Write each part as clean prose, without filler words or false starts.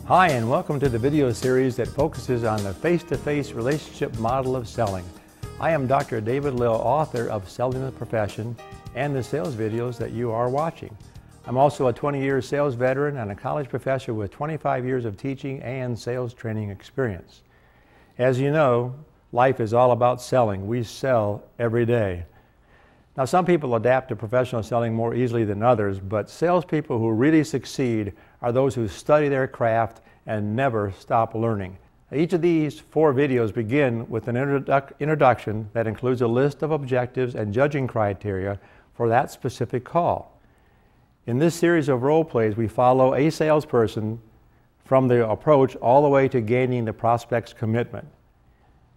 Hi, and welcome to the video series that focuses on the face-to-face relationship model of selling. I am Dr. David Lill, author of Selling the Profession and the sales videos that you are watching. I'm also a 20-year sales veteran and a college professor with 25 years of teaching and sales training experience. As you know, life is all about selling. We sell every day. Now, some people adapt to professional selling more easily than others, but salespeople who really succeed are those who study their craft and never stop learning. Each of these 4 videos begin with an introduction that includes a list of objectives and judging criteria for that specific call. In this series of role plays, we follow a salesperson from the approach all the way to gaining the prospect's commitment.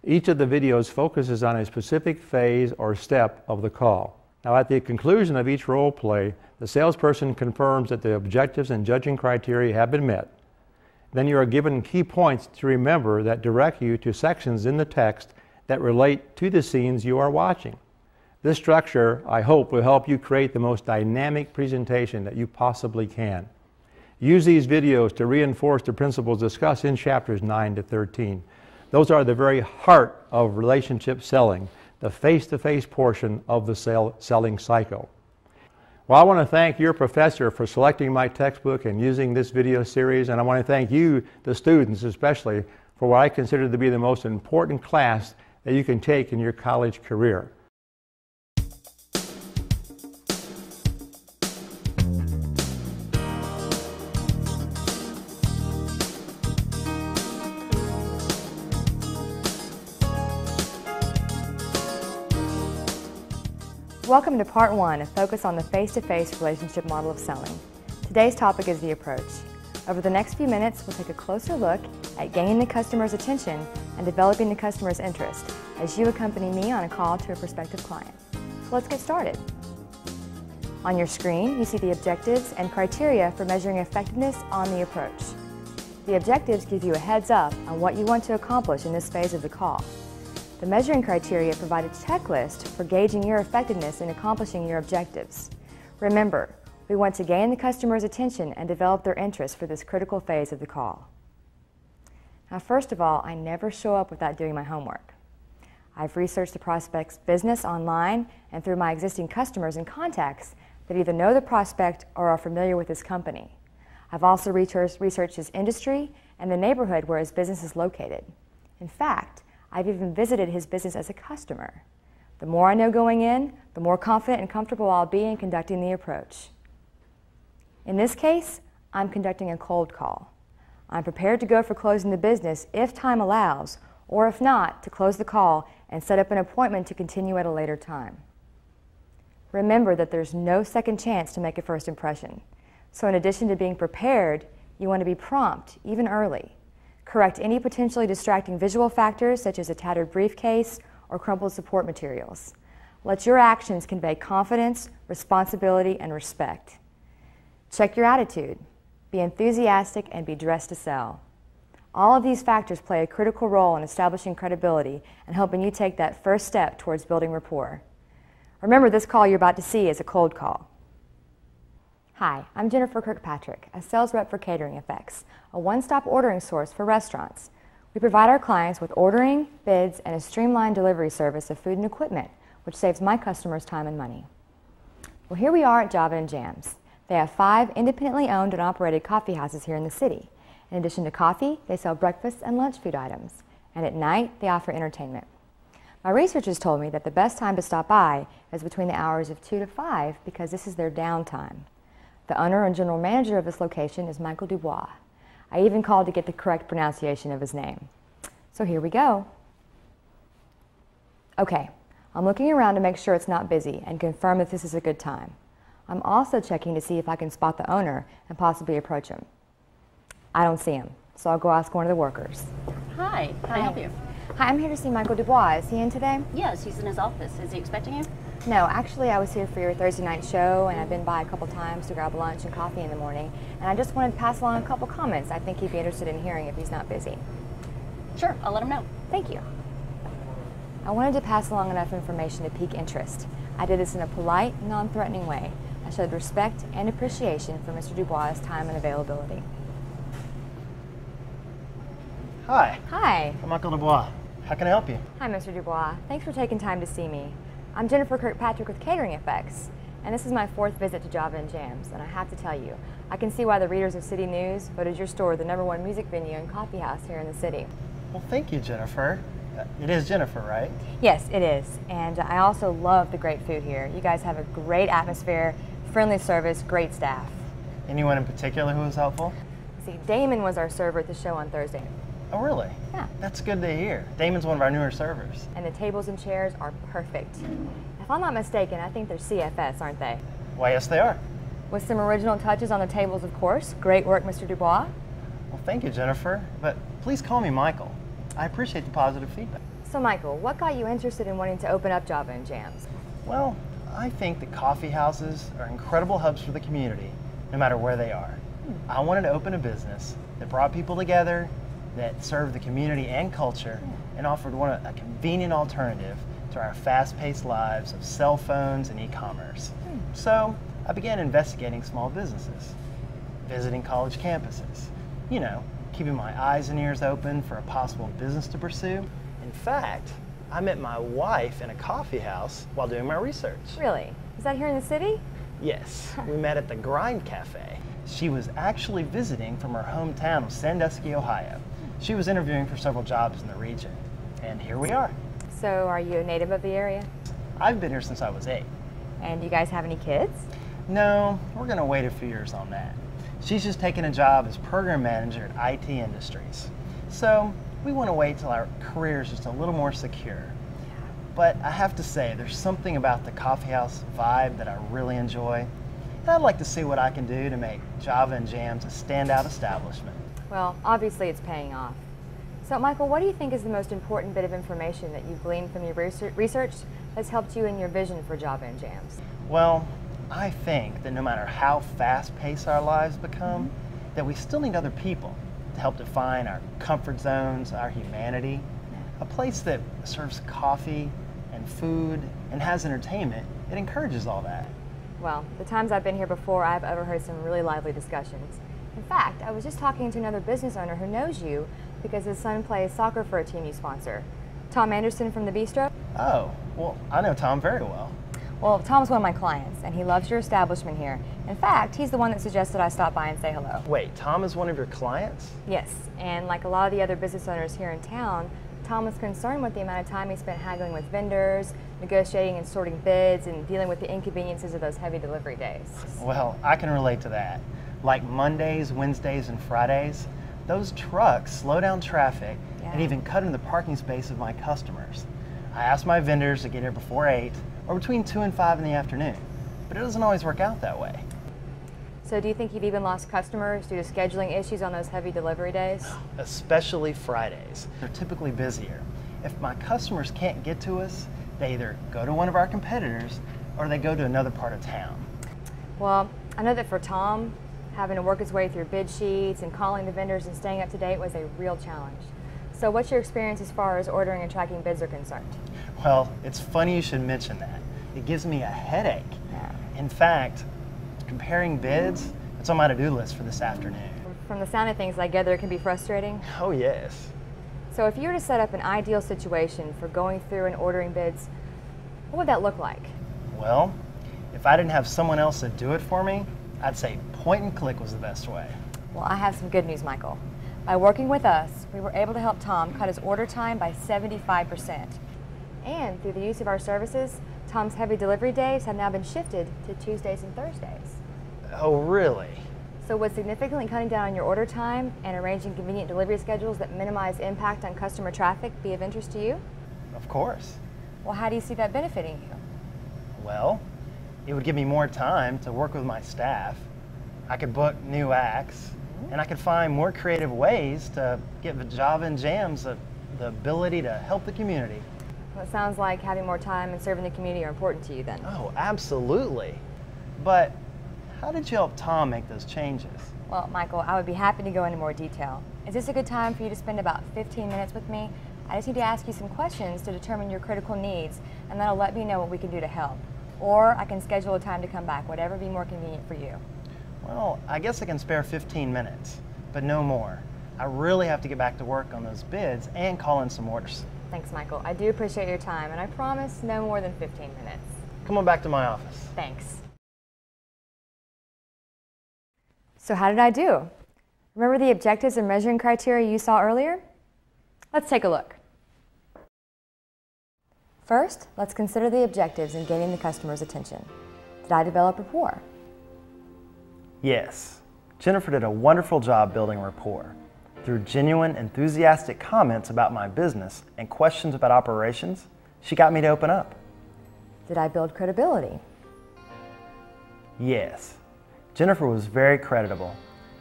Each of the videos focuses on a specific phase or step of the call. Now, at the conclusion of each role play, the salesperson confirms that the objectives and judging criteria have been met. Then you are given key points to remember that direct you to sections in the text that relate to the scenes you are watching. This structure, I hope, will help you create the most dynamic presentation that you possibly can. Use these videos to reinforce the principles discussed in chapters 9 to 13. Those are the very heart of relationship selling, the face-to-face portion of the selling cycle. Well, I want to thank your professor for selecting my textbook and using this video series, and I want to thank you, the students especially, for what I consider to be the most important class that you can take in your college career. Welcome to Part 1, a focus on the face-to-face relationship model of selling. Today's topic is the approach. Over the next few minutes, we'll take a closer look at gaining the customer's attention and developing the customer's interest as you accompany me on a call to a prospective client. So let's get started. On your screen, you see the objectives and criteria for measuring effectiveness on the approach. The objectives give you a heads up on what you want to accomplish in this phase of the call. The measuring criteria provide a checklist for gauging your effectiveness in accomplishing your objectives. Remember, we want to gain the customer's attention and develop their interest for this critical phase of the call. Now, first of all, I never show up without doing my homework. I've researched the prospect's business online and through my existing customers and contacts that either know the prospect or are familiar with his company. I've also researched his industry and the neighborhood where his business is located. In fact, I've even visited his business as a customer. The more I know going in, the more confident and comfortable I'll be in conducting the approach. In this case, I'm conducting a cold call. I'm prepared to go for closing the business if time allows, or if not, to close the call and set up an appointment to continue at a later time. Remember that there's no second chance to make a first impression. So in addition to being prepared, you want to be prompt, even early. Correct any potentially distracting visual factors such as a tattered briefcase or crumpled support materials. Let your actions convey confidence, responsibility, and respect. Check your attitude. Be enthusiastic and be dressed to sell. All of these factors play a critical role in establishing credibility and helping you take that first step towards building rapport. Remember, this call you're about to see is a cold call. Hi, I'm Jennifer Kirkpatrick, a sales rep for Catering Effects, a one-stop ordering source for restaurants. We provide our clients with ordering, bids, and a streamlined delivery service of food and equipment, which saves my customers time and money. Well, here we are at Java and Jams. They have 5 independently owned and operated coffee houses here in the city. In addition to coffee, they sell breakfast and lunch food items, and at night, they offer entertainment. My research has told me that the best time to stop by is between the hours of 2 to 5 because this is their downtime. The owner and general manager of this location is Michael Dubois. I even called to get the correct pronunciation of his name. So here we go. Okay, I'm looking around to make sure it's not busy and confirm that this is a good time. I'm also checking to see if I can spot the owner and possibly approach him. I don't see him, so I'll go ask one of the workers. Hi, can I help you? Hi, I'm here to see Michael Dubois. Is he in today? Yes, he's in his office. Is he expecting you? No, actually I was here for your Thursday night show and I've been by a couple times to grab lunch and coffee in the morning, and I just wanted to pass along a couple comments I think he'd be interested in hearing if he's not busy. Sure, I'll let him know. Thank you. I wanted to pass along enough information to pique interest. I did this in a polite, non-threatening way. I showed respect and appreciation for Mr. Dubois' time and availability. Hi, Hi. I'm Uncle Dubois. How can I help you? Hi, Mr. Dubois. Thanks for taking time to see me. I'm Jennifer Kirkpatrick with Catering Effects, and this is my 4th visit to Java and Jams, and I have to tell you, I can see why the readers of City News voted your store the #1 music venue and coffee house here in the city. Well, thank you, Jennifer. It is Jennifer, right? Yes, it is, and I also love the great food here. You guys have a great atmosphere, friendly service, great staff. Anyone in particular who was helpful? See, Damon was our server at the show on Thursday. Oh, really? Yeah. That's good to hear. Damon's one of our newer servers. And the tables and chairs are perfect. If I'm not mistaken, I think they're CFS, aren't they? Why, yes, they are. With some original touches on the tables, of course. Great work, Mr. Dubois. Well, thank you, Jennifer. But please call me Michael. I appreciate the positive feedback. So, Michael, what got you interested in wanting to open up Java and Jams? Well, I think that coffee houses are incredible hubs for the community, no matter where they are. I wanted to open a business that brought people together, that served the community and culture, and offered a convenient alternative to our fast-paced lives of cell phones and e-commerce. So I began investigating small businesses, visiting college campuses, you know, keeping my eyes and ears open for a possible business to pursue. In fact, I met my wife in a coffee house while doing my research. Really? Is that here in the city? Yes, we met at the Grind Cafe. She was actually visiting from her hometown of Sandusky, Ohio. She was interviewing for several jobs in the region, and here we are. So, are you a native of the area? I've been here since I was 8. And you guys have any kids? No, we're gonna wait a few years on that. She's just taking a job as program manager at IT Industries. So, we want to wait till our career is just a little more secure. But I have to say, there's something about the coffee house vibe that I really enjoy. And I'd like to see what I can do to make Java and Jams a standout establishment. Well, obviously it's paying off. So, Michael, what do you think is the most important bit of information that you've gleaned from your research that's helped you in your vision for Java and Jams? Well, I think that no matter how fast-paced our lives become, that we still need other people to help define our comfort zones, our humanity. A place that serves coffee and food and has entertainment, it encourages all that. Well, the times I've been here before, I've overheard some really lively discussions. In fact, I was just talking to another business owner who knows you because his son plays soccer for a team you sponsor. Tom Anderson from the Bistro? Oh, well, I know Tom very well. Well, Tom's one of my clients, and he loves your establishment here. In fact, he's the one that suggested I stop by and say hello. Wait, Tom is one of your clients? Yes, and like a lot of the other business owners here in town, Tom was concerned with the amount of time he spent haggling with vendors, negotiating and sorting bids, and dealing with the inconveniences of those heavy delivery days. Well, I can relate to that. Like Mondays, Wednesdays, and Fridays, those trucks slow down traffic and even cut into the parking space of my customers. I ask my vendors to get here before 8 or between 2 and 5 in the afternoon, but it doesn't always work out that way. So do you think you've even lost customers due to scheduling issues on those heavy delivery days? Especially Fridays. They're typically busier. If my customers can't get to us, they either go to one of our competitors or they go to another part of town. Well, I know that for Tom, having to work his way through bid sheets and calling the vendors and staying up to date was a real challenge. So what's your experience as far as ordering and tracking bids are concerned? Well, it's funny you should mention that. It gives me a headache. Yeah. In fact, comparing bids, it's on my to-do list for this afternoon. From the sound of things, I gather it can be frustrating. Oh, yes. So if you were to set up an ideal situation for going through and ordering bids, what would that look like? Well, if I didn't have someone else to do it for me, I'd say point and click was the best way. Well, I have some good news, Michael. By working with us, we were able to help Tom cut his order time by 75%. And through the use of our services, Tom's heavy delivery days have now been shifted to Tuesdays and Thursdays. Oh, really? So would significantly cutting down on your order time and arranging convenient delivery schedules that minimize impact on customer traffic be of interest to you? Of course. Well, how do you see that benefiting you? Well, it would give me more time to work with my staff. I could book new acts, and I could find more creative ways to give Java and Jams the ability to help the community. Well, it sounds like having more time and serving the community are important to you then. Oh, absolutely. But how did you help Tom make those changes? Well, Michael, I would be happy to go into more detail. Is this a good time for you to spend about 15 minutes with me? I just need to ask you some questions to determine your critical needs, and that'll let me know what we can do to help. Or I can schedule a time to come back, whatever be more convenient for you. Well, I guess I can spare 15 minutes, but no more. I really have to get back to work on those bids and call in some orders. Thanks, Michael. I do appreciate your time, and I promise no more than 15 minutes. Come on back to my office. Thanks. So how did I do? Remember the objectives and measuring criteria you saw earlier? Let's take a look. First, let's consider the objectives in gaining the customer's attention. Did I develop rapport? Yes. Jennifer did a wonderful job building rapport. Through genuine, enthusiastic comments about my business and questions about operations, she got me to open up. Did I build credibility? Yes. Jennifer was very creditable.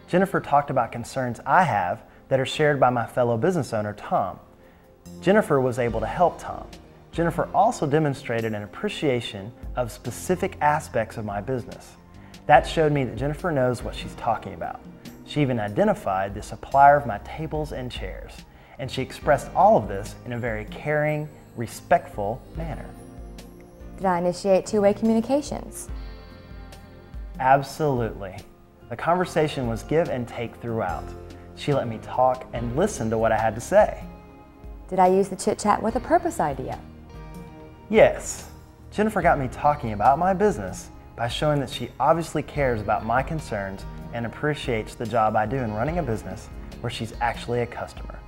Jennifer talked about concerns I have that are shared by my fellow business owner, Tom. Jennifer was able to help Tom. Jennifer also demonstrated an appreciation of specific aspects of my business. That showed me that Jennifer knows what she's talking about. She even identified the supplier of my tables and chairs, and she expressed all of this in a very caring, respectful manner. Did I initiate two-way communications? Absolutely. The conversation was give and take throughout. She let me talk and listen to what I had to say. Did I use the chit-chat with a purpose idea? Yes. Jennifer got me talking about my business by showing that she obviously cares about my concerns and appreciates the job I do in running a business where she's actually a customer.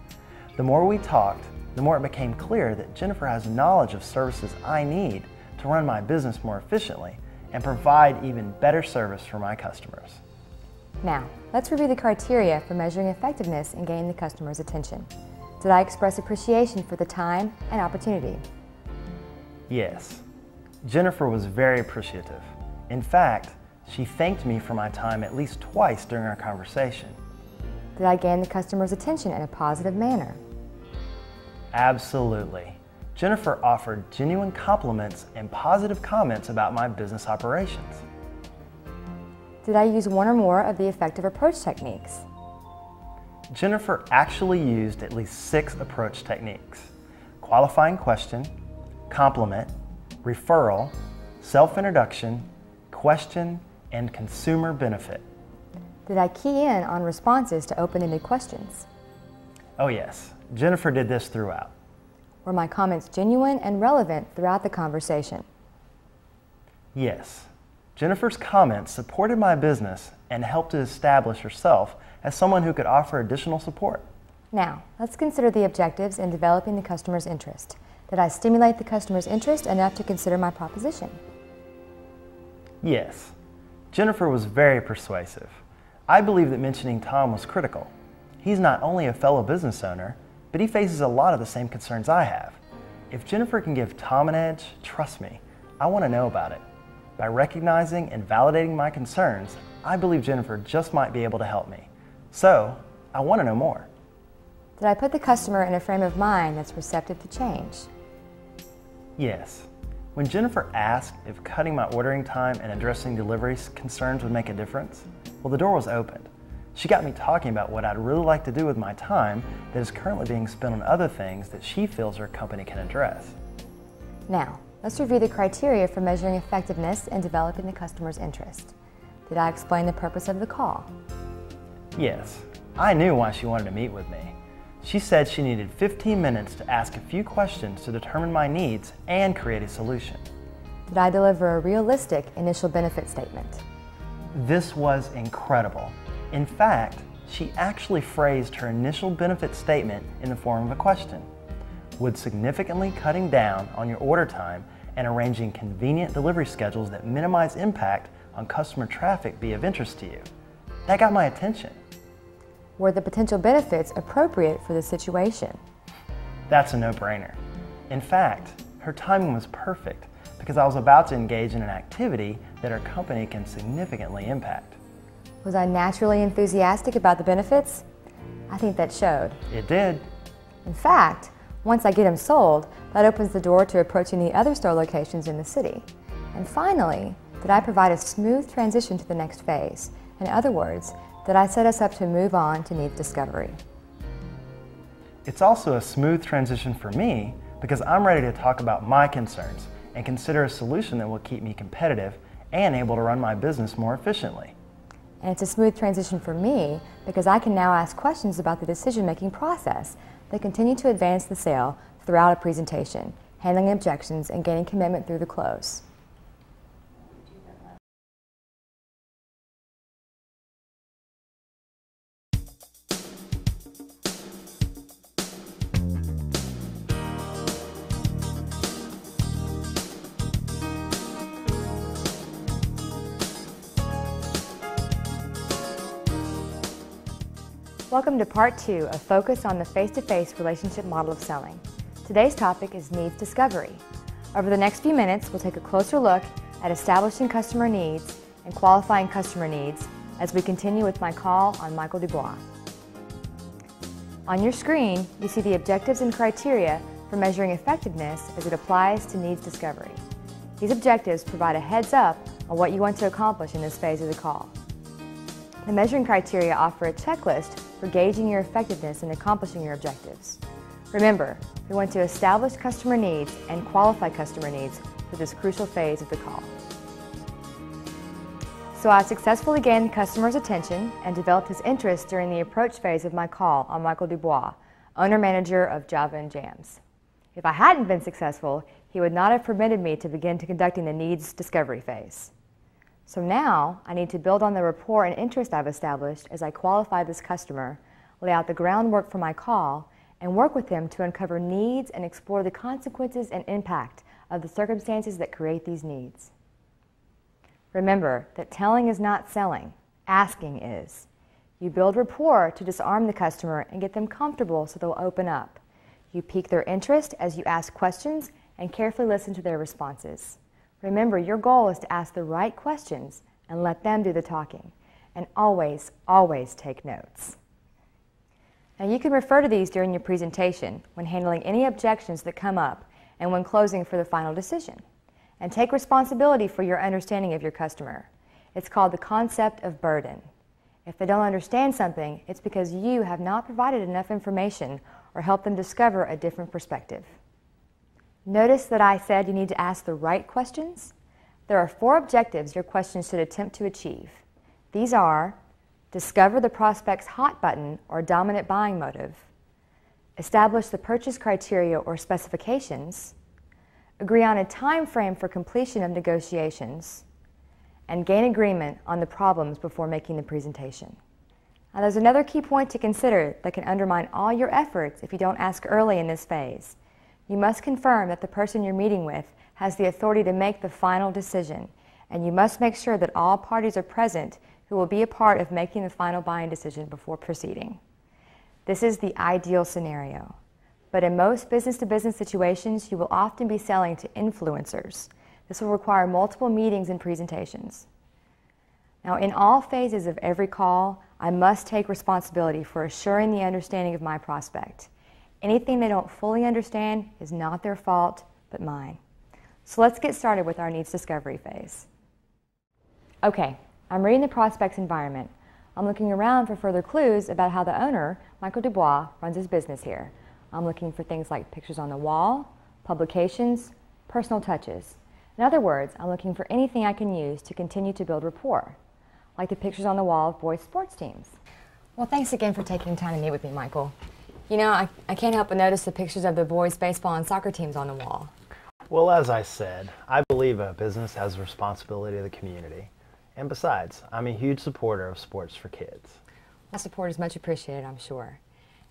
The more we talked, the more it became clear that Jennifer has knowledge of services I need to run my business more efficiently and provide even better service for my customers. Now, let's review the criteria for measuring effectiveness in gaining the customer's attention. Did I express appreciation for the time and opportunity? Yes. Jennifer was very appreciative. In fact, she thanked me for my time at least twice during our conversation. Did I gain the customer's attention in a positive manner? Absolutely. Jennifer offered genuine compliments and positive comments about my business operations. Did I use one or more of the effective approach techniques? Jennifer actually used at least 6 approach techniques: qualifying question, compliment, referral, self-introduction, question, and consumer benefit. Did I key in on responses to open-ended questions? Oh yes, Jennifer did this throughout. Were my comments genuine and relevant throughout the conversation? Yes. Jennifer's comments supported my business and helped to establish herself as someone who could offer additional support. Now, let's consider the objectives in developing the customer's interest. Did I stimulate the customer's interest enough to consider my proposition? Yes. Jennifer was very persuasive. I believe that mentioning Tom was critical. He's not only a fellow business owner, but he faces a lot of the same concerns I have. If Jennifer can give Tom an edge, trust me, I want to know about it. By recognizing and validating my concerns, I believe Jennifer just might be able to help me. So, I want to know more. Did I put the customer in a frame of mind that's receptive to change? Yes. When Jennifer asked if cutting my ordering time and addressing delivery concerns would make a difference, well, the door was opened. She got me talking about what I'd really like to do with my time that is currently being spent on other things that she feels her company can address. Now, let's review the criteria for measuring effectiveness in developing the customer's interest. Did I explain the purpose of the call? Yes. I knew why she wanted to meet with me. She said she needed 15 minutes to ask a few questions to determine my needs and create a solution. Did I deliver a realistic initial benefit statement? This was incredible. In fact, she actually phrased her initial benefit statement in the form of a question. Would significantly cutting down on your order time and arranging convenient delivery schedules that minimize impact on customer traffic be of interest to you? That got my attention. Were the potential benefits appropriate for the situation? That's a no-brainer. In fact, her timing was perfect because I was about to engage in an activity that our company can significantly impact. Was I naturally enthusiastic about the benefits? I think that showed. It did. In fact, once I get them sold, that opens the door to approaching the other store locations in the city. And finally, did I provide a smooth transition to the next phase? In other words, did I set us up to move on to needs discovery? It's also a smooth transition for me because I'm ready to talk about my concerns and consider a solution that will keep me competitive and able to run my business more efficiently. And it's a smooth transition for me because I can now ask questions about the decision-making process that continue to advance the sale throughout a presentation, handling objections and gaining commitment through the close. Welcome to part 2 of Focus on the Face-to-Face Relationship Model of Selling. Today's topic is needs discovery. Over the next few minutes, we'll take a closer look at establishing customer needs and qualifying customer needs as we continue with my call on Michael Dubois. On your screen, you see the objectives and criteria for measuring effectiveness as it applies to needs discovery. These objectives provide a heads up on what you want to accomplish in this phase of the call. The measuring criteria offer a checklist for gauging your effectiveness in accomplishing your objectives. Remember, we want to establish customer needs and qualify customer needs for this crucial phase of the call. So I successfully gained the customer's attention and developed his interest during the approach phase of my call on Michael Dubois, owner-manager of Java and Jams. If I hadn't been successful, he would not have permitted me to begin conducting the needs discovery phase. So now, I need to build on the rapport and interest I've established as I qualify this customer, lay out the groundwork for my call, and work with them to uncover needs and explore the consequences and impact of the circumstances that create these needs. Remember that telling is not selling, asking is. You build rapport to disarm the customer and get them comfortable so they'll open up. You pique their interest as you ask questions and carefully listen to their responses. Remember, your goal is to ask the right questions and let them do the talking. And always, always take notes. Now you can refer to these during your presentation when handling any objections that come up and when closing for the final decision. And take responsibility for your understanding of your customer. It's called the concept of burden. If they don't understand something, it's because you have not provided enough information or helped them discover a different perspective. Notice that I said you need to ask the right questions. There are 4 objectives your questions should attempt to achieve. These are: discover the prospect's hot button or dominant buying motive, establish the purchase criteria or specifications, agree on a time frame for completion of negotiations, and gain agreement on the problems before making the presentation. Now there's another key point to consider that can undermine all your efforts if you don't ask early in this phase. You must confirm that the person you're meeting with has the authority to make the final decision, and you must make sure that all parties are present who will be a part of making the final buying decision before proceeding. This is the ideal scenario, but in most business-to-business situations, you will often be selling to influencers. This will require multiple meetings and presentations. Now, in all phases of every call, I must take responsibility for assuring the understanding of my prospect. Anything they don't fully understand is not their fault, but mine. So let's get started with our needs discovery phase. Okay, I'm reading the prospect's environment. I'm looking around for further clues about how the owner, Michael Dubois, runs his business here. I'm looking for things like pictures on the wall, publications, personal touches. In other words, I'm looking for anything I can use to continue to build rapport, like the pictures on the wall of boys' sports teams. Well, thanks again for taking time to meet with me, Michael. You know, I can't help but notice the pictures of the boys' baseball and soccer teams on the wall. Well, as I said, I believe a business has a responsibility to the community. And besides, I'm a huge supporter of sports for kids. That support is much appreciated, I'm sure.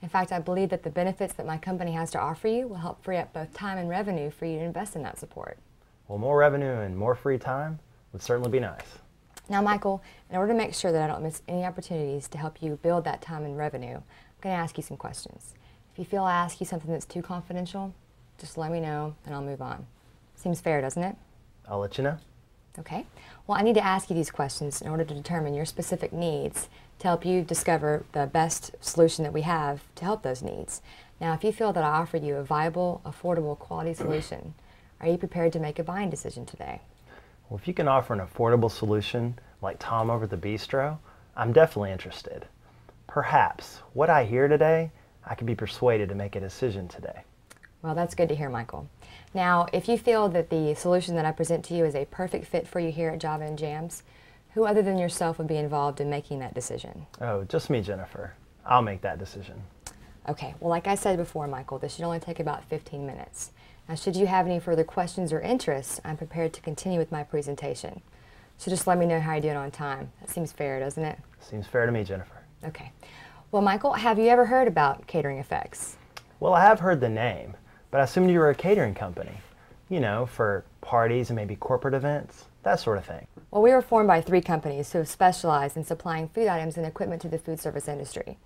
In fact, I believe that the benefits that my company has to offer you will help free up both time and revenue for you to invest in that support. Well, more revenue and more free time would certainly be nice. Now, Michael, in order to make sure that I don't miss any opportunities to help you build that time and revenue, I'm going to ask you some questions. If you feel I ask you something that's too confidential, just let me know and I'll move on. Seems fair, doesn't it? I'll let you know. Okay. Well, I need to ask you these questions in order to determine your specific needs to help you discover the best solution that we have to help those needs. Now, if you feel that I offer you a viable, affordable, quality solution, are you prepared to make a buying decision today? Well, if you can offer an affordable solution like Tom over at the bistro, I'm definitely interested. Perhaps what I hear today, I can be persuaded to make a decision today. Well, that's good to hear, Michael. Now, if you feel that the solution that I present to you is a perfect fit for you here at Java and Jams, Who other than yourself would be involved in making that decision? Oh, just me, Jennifer. I'll make that decision. Okay, well, like I said before, Michael, this should only take about 15 minutes. Now, should you have any further questions or interests, I'm prepared to continue with my presentation. So just let me know how you're doing on time. That seems fair, doesn't it? Seems fair to me, Jennifer. Okay. Well, Michael, have you ever heard about catering effects? Well, I have heard the name, but I assumed you were a catering company. You know, for parties and maybe corporate events, that sort of thing. Well, we were formed by 3 companies who have specialized in supplying food items and equipment to the food service industry.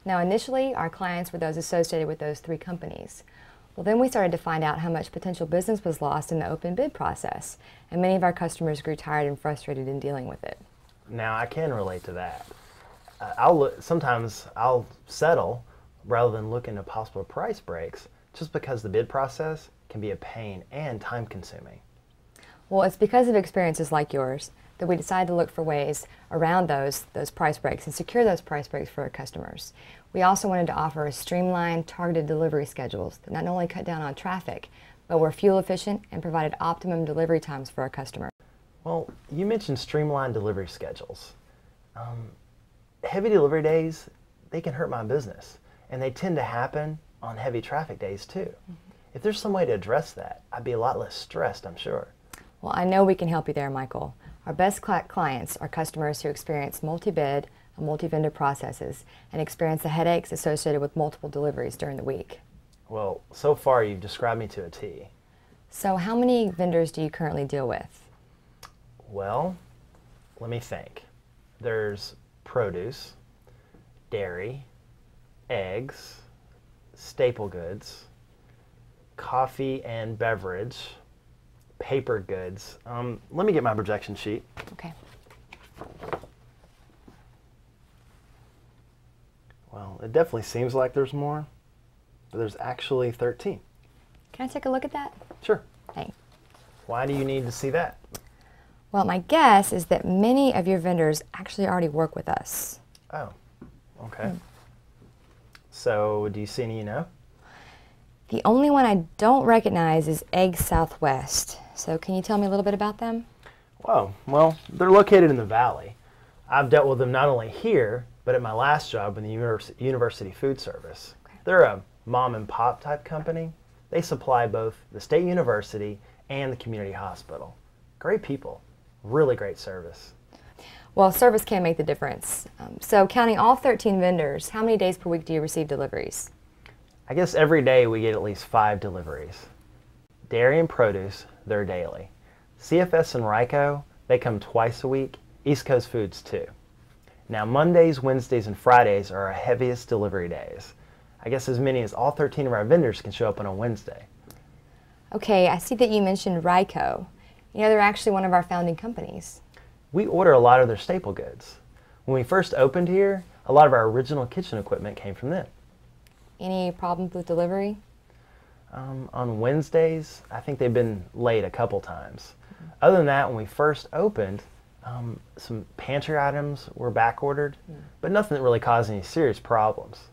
Now, initially, our clients were those associated with those 3 companies. Well, then we started to find out how much potential business was lost in the open bid process, and many of our customers grew tired and frustrated in dealing with it. Now, I can relate to that. Sometimes I'll settle rather than look into possible price breaks just because the bid process can be a pain and time consuming. Well, it's because of experiences like yours that we decided to look for ways around those price breaks and secure those price breaks for our customers. We also wanted to offer streamlined, targeted delivery schedules that not only cut down on traffic, but were fuel efficient and provided optimum delivery times for our customers. Well, you mentioned streamlined delivery schedules. Heavy delivery days, they can hurt my business, and they tend to happen on heavy traffic days too. If there's some way to address that, I'd be a lot less stressed, I'm sure. Well, I know we can help you there, Michael. Our best clients are customers who experience multi-bid and multi-vendor processes and experience the headaches associated with multiple deliveries during the week. Well, so far you've described me to a T. So how many vendors do you currently deal with? Well, let me think. There's produce, dairy, eggs, staple goods, coffee and beverage, paper goods. Let me get my projection sheet. Okay. Well, it definitely seems like there's more, but there's actually 13. Can I take a look at that? Sure. Thanks. Why do you need to see that? Well, my guess is that many of your vendors actually already work with us. Oh, okay. So, do you see any you know? The only one I don't recognize is Egg Southwest. So can you tell me a little bit about them? Whoa, well, they're located in the Valley. I've dealt with them not only here, but at my last job in the University Food Service. Okay. They're a mom and pop type company. They supply both the State University and the community hospital. Great people, really great service. Well, service can make the difference. So counting all 13 vendors, how many days per week do you receive deliveries? I guess every day we get at least 5 deliveries. Dairy and produce, they're daily. CFS and Ryco, they come twice a week. East Coast Foods too. Now Mondays, Wednesdays, and Fridays are our heaviest delivery days. I guess as many as all 13 of our vendors can show up on a Wednesday. Okay, I see that you mentioned Ryco. You know, they're actually one of our founding companies. We order a lot of their staple goods. When we first opened here, a lot of our original kitchen equipment came from them. Any problems with delivery? On Wednesdays, I think they've been late a couple times. Other than that, when we first opened, some pantry items were back ordered, but nothing that really caused any serious problems.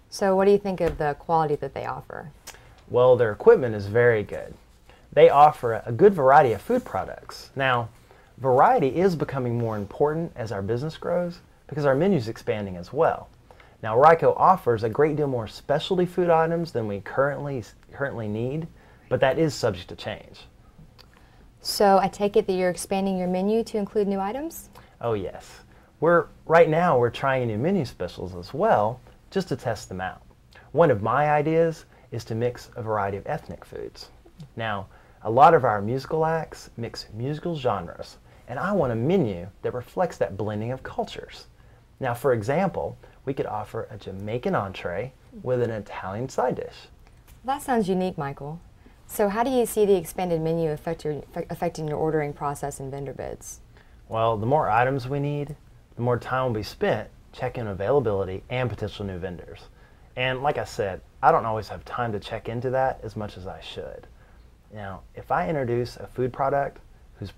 So what do you think of the quality that they offer? Well, their equipment is very good. They offer a good variety of food products. Now, variety is becoming more important as our business grows because our menu is expanding as well. Now, Ryco offers a great deal more specialty food items than we currently need, but that is subject to change. So I take it that you're expanding your menu to include new items? Oh yes. Right now we're trying new menu specials as well, just to test them out. One of my ideas is to mix a variety of ethnic foods. Now, a lot of our musical acts mix musical genres, and I want a menu that reflects that blending of cultures. Now, for example, we could offer a Jamaican entree with an Italian side dish. That sounds unique, Michael. So how do you see the expanded menu affecting your ordering process and vendor bids? Well, the more items we need, the more time will be spent checking availability and potential new vendors. And like I said, I don't always have time to check into that as much as I should. Now, if I introduce a food product whose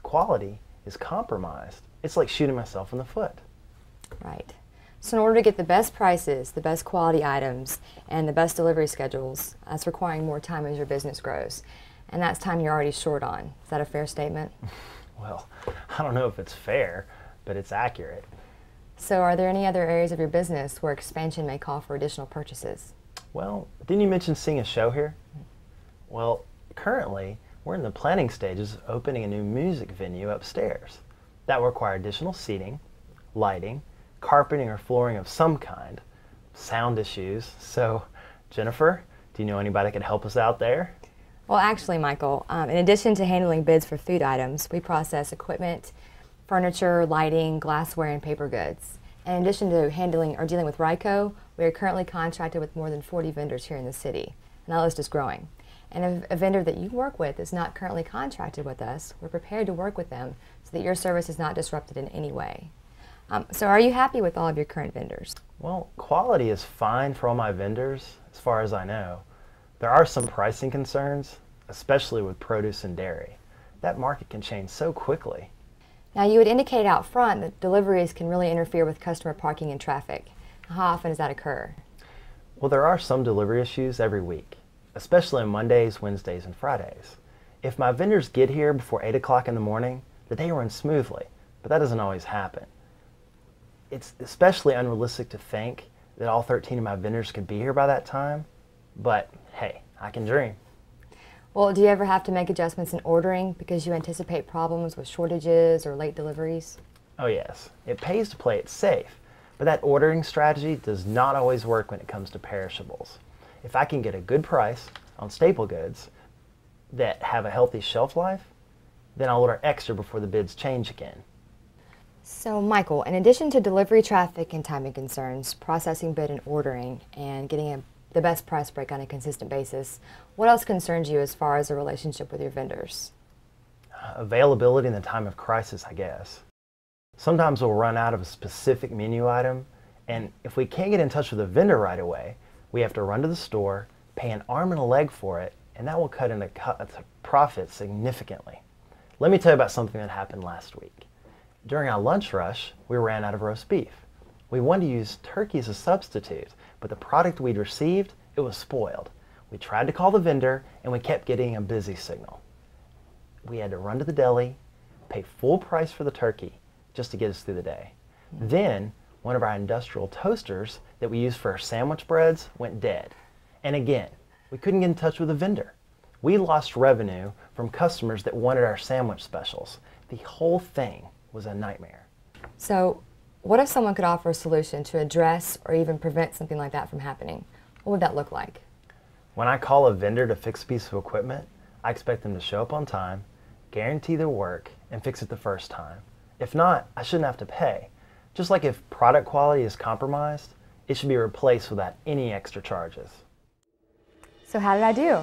quality is compromised, it's like shooting myself in the foot. Right. So in order to get the best prices, the best quality items, and the best delivery schedules, that's requiring more time as your business grows. And that's time you're already short on. Is that a fair statement? Well, I don't know if it's fair, but it's accurate. So are there any other areas of your business where expansion may call for additional purchases? Well, didn't you mention seeing a show here? Well, currently, we're in the planning stages of opening a new music venue upstairs. That will require additional seating, lighting, carpeting or flooring of some kind, sound issues. So, Jennifer, do you know anybody that could help us out there? Well, actually, Michael, in addition to handling bids for food items, we process equipment, furniture, lighting, glassware, and paper goods. In addition to handling or dealing with RICO, we are currently contracted with more than 40 vendors here in the city, and that list is growing. And if a vendor that you work with is not currently contracted with us, we're prepared to work with them so that your service is not disrupted in any way. So are you happy with all of your current vendors? Well, quality is fine for all my vendors, as far as I know. There are some pricing concerns, especially with produce and dairy. That market can change so quickly. Now, you had indicated out front that deliveries can really interfere with customer parking and traffic. How often does that occur? Well, there are some delivery issues every week, especially on Mondays, Wednesdays, and Fridays. If my vendors get here before 8 o'clock in the morning, the day runs smoothly, but that doesn't always happen. It's especially unrealistic to think that all 13 of my vendors could be here by that time, but hey, I can dream. Well, do you ever have to make adjustments in ordering because you anticipate problems with shortages or late deliveries? Oh yes, it pays to play it safe, but that ordering strategy does not always work when it comes to perishables. If I can get a good price on staple goods that have a healthy shelf life, then I'll order extra before the bids change again. So, Michael, in addition to delivery traffic and timing concerns, processing bid and ordering, and getting the best price break on a consistent basis, what else concerns you as far as a relationship with your vendors? Availability in the time of crisis, I guess. Sometimes we'll run out of a specific menu item, and if we can't get in touch with the vendor right away, we have to run to the store, pay an arm and a leg for it, and that will cut into profit significantly. Let me tell you about something that happened last week. During our lunch rush, we ran out of roast beef. We wanted to use turkey as a substitute, but the product we'd received, it was spoiled. We tried to call the vendor, and we kept getting a busy signal. We had to run to the deli, pay full price for the turkey, just to get us through the day. Then, one of our industrial toasters that we use for our sandwich breads went dead. And again, we couldn't get in touch with the vendor. We lost revenue from customers that wanted our sandwich specials. The whole thing was a nightmare. So, what if someone could offer a solution to address or even prevent something like that from happening? What would that look like? When I call a vendor to fix a piece of equipment, I expect them to show up on time, guarantee their work, and fix it the first time. If not, I shouldn't have to pay. Just like if product quality is compromised, it should be replaced without any extra charges. So how did I do?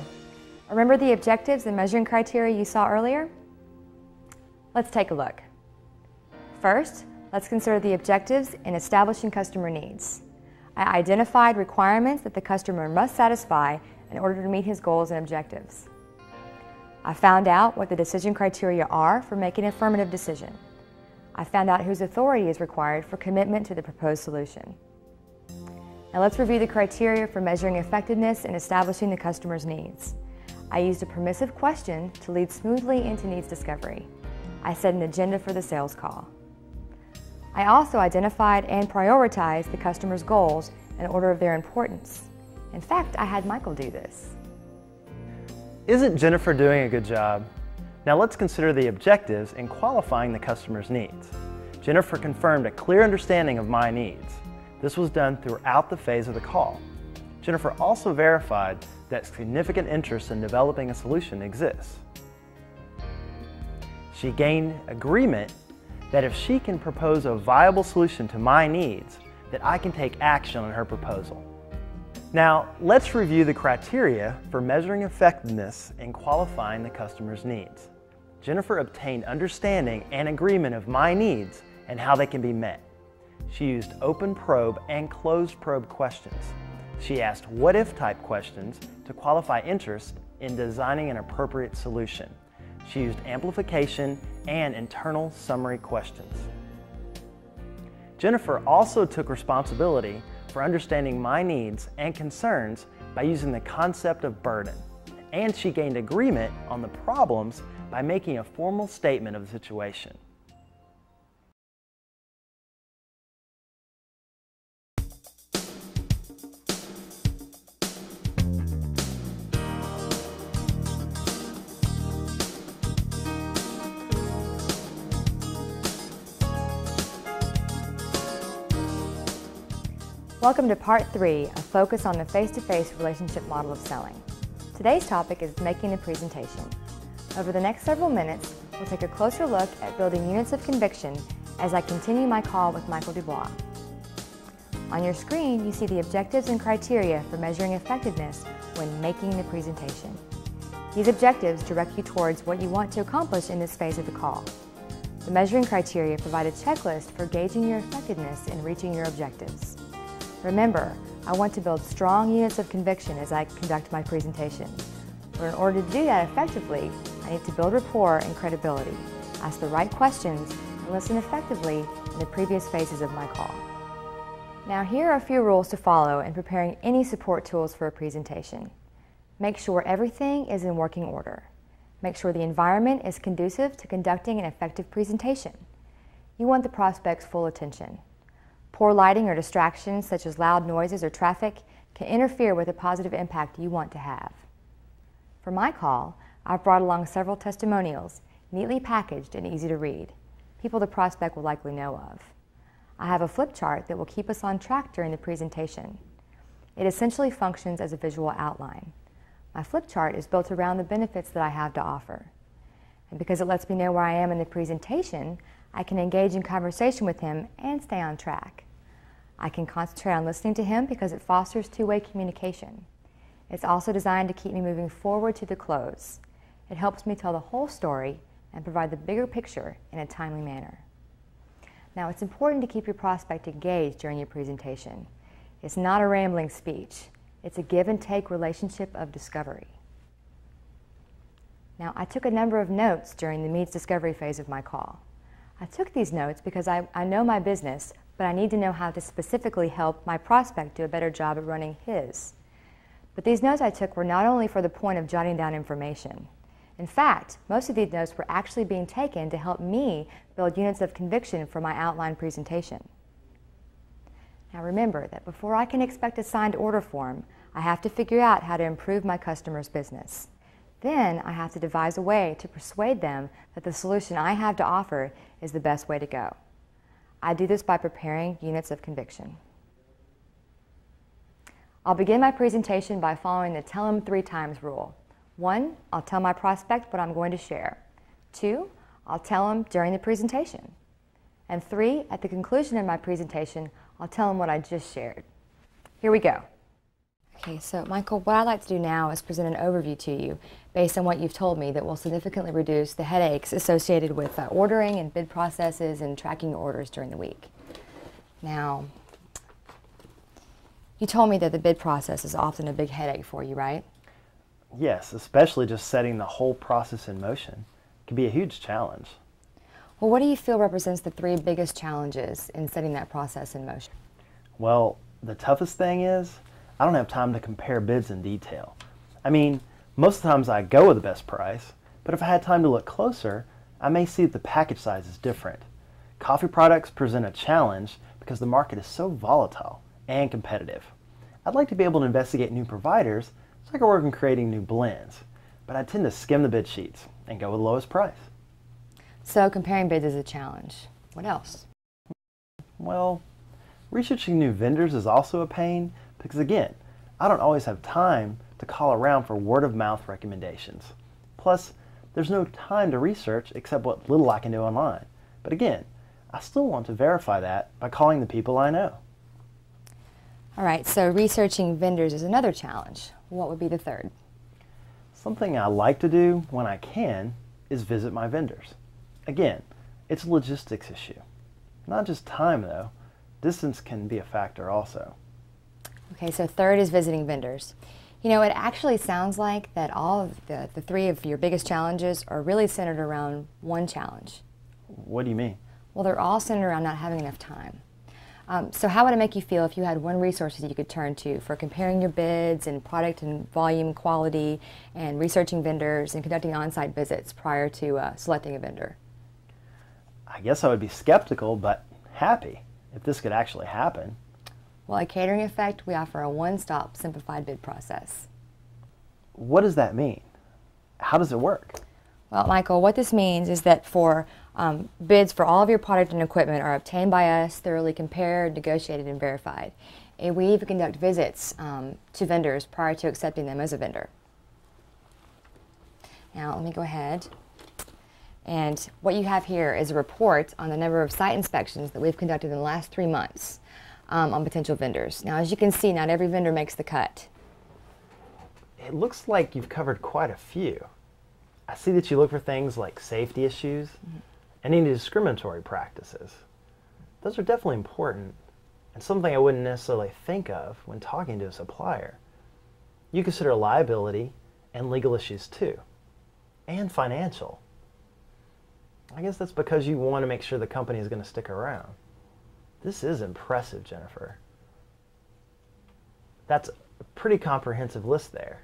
Remember the objectives and measuring criteria you saw earlier? Let's take a look. First, let's consider the objectives in establishing customer needs. I identified requirements that the customer must satisfy in order to meet his goals and objectives. I found out what the decision criteria are for making an affirmative decision. I found out whose authority is required for commitment to the proposed solution. Now let's review the criteria for measuring effectiveness in establishing the customer's needs. I used a permissive question to lead smoothly into needs discovery. I set an agenda for the sales call. I also identified and prioritized the customer's goals in order of their importance. In fact, I had Michael do this. Isn't Jennifer doing a good job? Now let's consider the objectives in qualifying the customer's needs. Jennifer confirmed a clear understanding of my needs. This was done throughout the phase of the call. Jennifer also verified that significant interest in developing a solution exists. She gained agreement that if she can propose a viable solution to my needs, that I can take action on her proposal. Now, let's review the criteria for measuring effectiveness in qualifying the customer's needs. Jennifer obtained understanding and agreement of my needs and how they can be met. She used open probe and closed probe questions. She asked what-if type questions to qualify interest in designing an appropriate solution. She used amplification and internal summary questions. Jennifer also took responsibility for understanding my needs and concerns by using the concept of burden, and she gained agreement on the problems by making a formal statement of the situation. Welcome to Part 3, a focus on the face-to-face relationship model of selling. Today's topic is making the presentation. Over the next several minutes, we'll take a closer look at building units of conviction as I continue my call with Michael Dubois. On your screen, you see the objectives and criteria for measuring effectiveness when making the presentation. These objectives direct you towards what you want to accomplish in this phase of the call. The measuring criteria provide a checklist for gauging your effectiveness in reaching your objectives. Remember, I want to build strong units of conviction as I conduct my presentation. But in order to do that effectively, I need to build rapport and credibility, ask the right questions, and listen effectively in the previous phases of my call. Now, here are a few rules to follow in preparing any support tools for a presentation. Make sure everything is in working order. Make sure the environment is conducive to conducting an effective presentation. You want the prospect's full attention. Poor lighting or distractions, such as loud noises or traffic, can interfere with the positive impact you want to have. For my call, I've brought along several testimonials, neatly packaged and easy to read, people the prospect will likely know of. I have a flip chart that will keep us on track during the presentation. It essentially functions as a visual outline. My flip chart is built around the benefits that I have to offer. And because it lets me know where I am in the presentation, I can engage in conversation with him and stay on track. I can concentrate on listening to him because it fosters two-way communication. It's also designed to keep me moving forward to the close. It helps me tell the whole story and provide the bigger picture in a timely manner. Now, it's important to keep your prospect engaged during your presentation. It's not a rambling speech. It's a give-and-take relationship of discovery. Now, I took a number of notes during the meets discovery phase of my call. I took these notes because I know my business, but I need to know how to specifically help my prospect do a better job at running his. But these notes I took were not only for the point of jotting down information. In fact, most of these notes were actually being taken to help me build units of conviction for my outline presentation. Now remember that before I can expect a signed order form, I have to figure out how to improve my customer's business. Then I have to devise a way to persuade them that the solution I have to offer is the best way to go. I do this by preparing units of conviction. I'll begin my presentation by following the tell them 3 times rule. 1, I'll tell my prospect what I'm going to share. 2, I'll tell them during the presentation. And 3, at the conclusion of my presentation, I'll tell them what I just shared. Here we go. Okay, so Michael, what I'd like to do now is present an overview to you based on what you've told me that will significantly reduce the headaches associated with ordering and bid processes and tracking your orders during the week. Now, you told me that the bid process is often a big headache for you, right? Yes, especially just setting the whole process in motion can be a huge challenge. Well, what do you feel represents the 3 biggest challenges in setting that process in motion? Well, the toughest thing is I don't have time to compare bids in detail. I mean, most of the times I go with the best price, but if I had time to look closer, I may see that the package size is different. Coffee products present a challenge because the market is so volatile and competitive. I'd like to be able to investigate new providers so I can work on creating new blends, but I tend to skim the bid sheets and go with the lowest price. So comparing bids is a challenge. What else? Well, researching new vendors is also a pain because, again, I don't always have time to call around for word-of-mouth recommendations. Plus, there's no time to research except what little I can do online. But again, I still want to verify that by calling the people I know. All right, so researching vendors is another challenge. What would be the 3rd? Something I like to do when I can is visit my vendors. Again, it's a logistics issue. Not just time, though. Distance can be a factor also. Okay, so 3rd is visiting vendors. You know, it actually sounds like that all of the 3 of your biggest challenges are really centered around one challenge. What do you mean? Well, they're all centered around not having enough time. So how would it make you feel if you had one resource that you could turn to for comparing your bids and product and volume quality and researching vendors and conducting on-site visits prior to selecting a vendor? I guess I would be skeptical, but happy if this could actually happen. Well, at Catering Effect, we offer a one-stop simplified bid process. What does that mean? How does it work? Well, Michael, what this means is that for bids for all of your product and equipment are obtained by us, thoroughly compared, negotiated, and verified. And we even conduct visits to vendors prior to accepting them as a vendor. Now, let me go ahead. And what you have here is a report on the number of site inspections that we've conducted in the last 3 months on potential vendors. Now, as you can see, not every vendor makes the cut. It looks like you've covered quite a few. I see that you look for things like safety issues and any discriminatory practices. Those are definitely important and something I wouldn't necessarily think of when talking to a supplier. You consider liability and legal issues too, and financial. I guess that's because you want to make sure the company is going to stick around. This is impressive, Jennifer. That's a pretty comprehensive list there.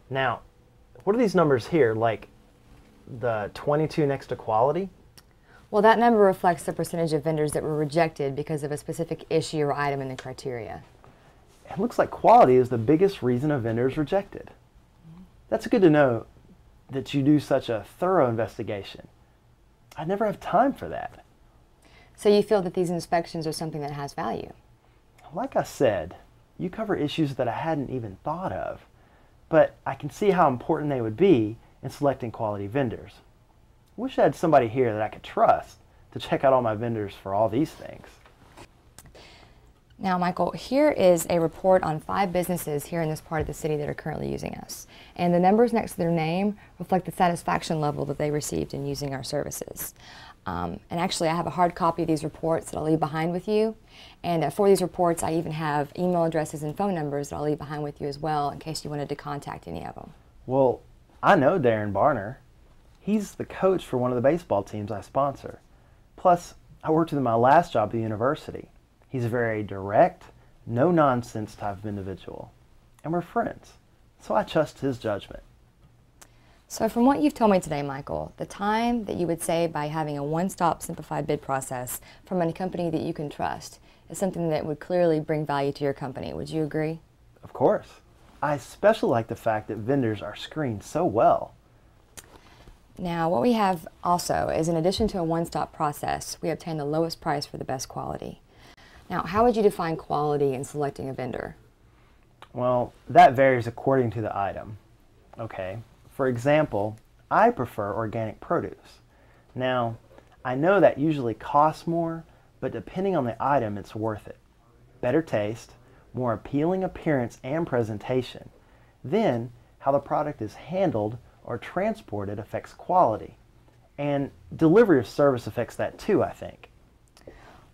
Now, what are these numbers here, like the 22 next to quality? Well, that number reflects the percentage of vendors that were rejected because of a specific issue or item in the criteria. It looks like quality is the biggest reason a vendor is rejected. That's good to know that you do such a thorough investigation. I'd never have time for that. So you feel that these inspections are something that has value? Like I said, you cover issues that I hadn't even thought of, but I can see how important they would be in selecting quality vendors. I wish I had somebody here that I could trust to check out all my vendors for all these things. Now, Michael, here is a report on 5 businesses here in this part of the city that are currently using us. And the numbers next to their name reflect the satisfaction level that they received in using our services. And actually, I have a hard copy of these reports that I'll leave behind with you. And for these reports, I even have email addresses and phone numbers that I'll leave behind with you as well in case you wanted to contact any of them. Well, I know Darren Barner. He's the coach for one of the baseball teams I sponsor. Plus, I worked with him my last job at the university. He's a very direct, no-nonsense type of individual. And we're friends, so I trust his judgment. So from what you've told me today, Michael, the time that you would save by having a one-stop simplified bid process from a company that you can trust is something that would clearly bring value to your company. Would you agree? Of course. I especially like the fact that vendors are screened so well. Now, what we have also is, in addition to a one-stop process, we obtain the lowest price for the best quality. Now, how would you define quality in selecting a vendor? Well, that varies according to the item. Okay, for example, I prefer organic produce. Now, I know that usually costs more, but depending on the item, it's worth it. Better taste, more appealing appearance and presentation. Then, how the product is handled or transported affects quality. And delivery of service affects that too, I think.